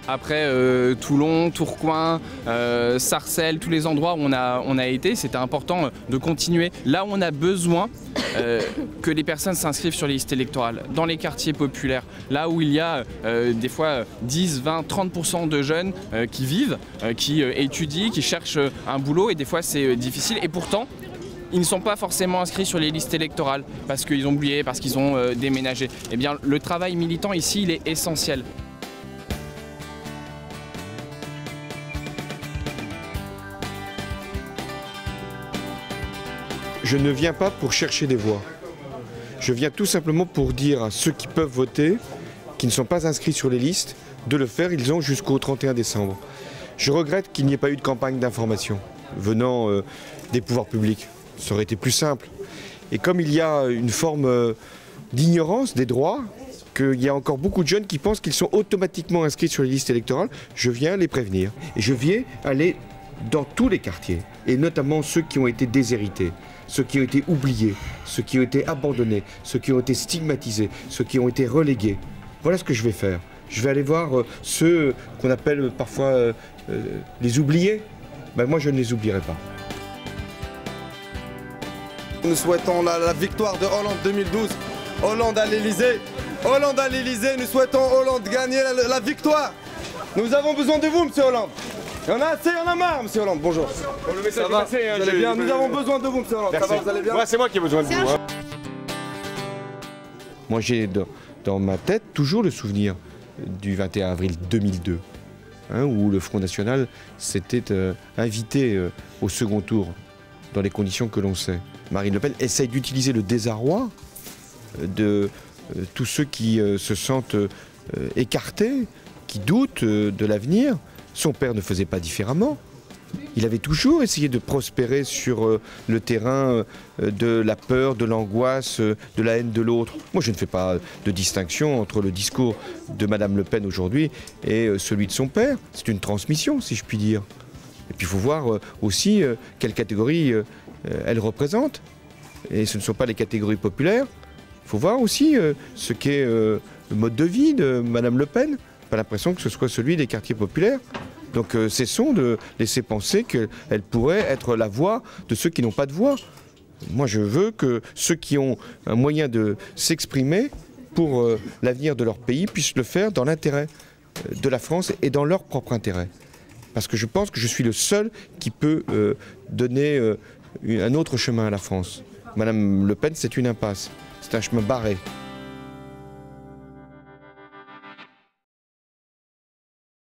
Après Toulon, Tourcoing, Sarcelles, tous les endroits où on a été, c'était important de continuer. Là où on a besoin que les personnes s'inscrivent sur les listes électorales, dans les quartiers populaires, là où il y a des fois 10, 20, 30% de jeunes qui vivent, qui étudient, qui cherchent un boulot et des fois c'est difficile et pourtant ils ne sont pas forcément inscrits sur les listes électorales parce qu'ils ont oublié, parce qu'ils ont déménagé. Eh bien le travail militant ici il est essentiel. Je ne viens pas pour chercher des voix. Je viens tout simplement pour dire à ceux qui peuvent voter, qui ne sont pas inscrits sur les listes, de le faire. Ils ont jusqu'au 31 décembre. Je regrette qu'il n'y ait pas eu de campagne d'information venant des pouvoirs publics. Ça aurait été plus simple. Et comme il y a une forme d'ignorance des droits, qu'il y a encore beaucoup de jeunes qui pensent qu'ils sont automatiquement inscrits sur les listes électorales, je viens les prévenir. Et je viens aller dans tous les quartiers, et notamment ceux qui ont été déshérités, ceux qui ont été oubliés, ceux qui ont été abandonnés, ceux qui ont été stigmatisés, ceux qui ont été relégués. Voilà ce que je vais faire. Je vais aller voir ceux qu'on appelle parfois les oubliés. Ben moi, je ne les oublierai pas. Nous souhaitons la victoire de Hollande 2012. Hollande à l'Elysée. Hollande à l'Elysée. Nous souhaitons Hollande gagner la victoire. Nous avons besoin de vous, monsieur Hollande. Il y en a assez, il y en a marre, monsieur Hollande. Bonjour. Bon, le message est passé, hein, vous allez bien. Nous avons besoin de vous, monsieur Hollande. Ça va, vous allez bien? Moi, c'est moi qui ai besoin de vous. Hein. Moi, j'ai dans ma tête toujours le souvenir du 21 avril 2002, hein, où le Front National s'était invité au second tour, dans les conditions que l'on sait. Marine Le Pen essaye d'utiliser le désarroi de tous ceux qui se sentent écartés, qui doutent de l'avenir. Son père ne faisait pas différemment. Il avait toujours essayé de prospérer sur le terrain de la peur, de l'angoisse, de la haine de l'autre. Moi, je ne fais pas de distinction entre le discours de Madame Le Pen aujourd'hui et celui de son père. C'est une transmission, si je puis dire. Et puis, il faut voir aussi quelle catégorie elle représente. Et ce ne sont pas les catégories populaires. Il faut voir aussi ce qu'est le mode de vie de Madame Le Pen. Pas l'impression que ce soit celui des quartiers populaires. Donc cessons de laisser penser qu'elle pourrait être la voix de ceux qui n'ont pas de voix. Moi je veux que ceux qui ont un moyen de s'exprimer pour l'avenir de leur pays puissent le faire dans l'intérêt de la France et dans leur propre intérêt. Parce que je pense que je suis le seul qui peut donner un autre chemin à la France. Madame Le Pen, c'est une impasse, c'est un chemin barré.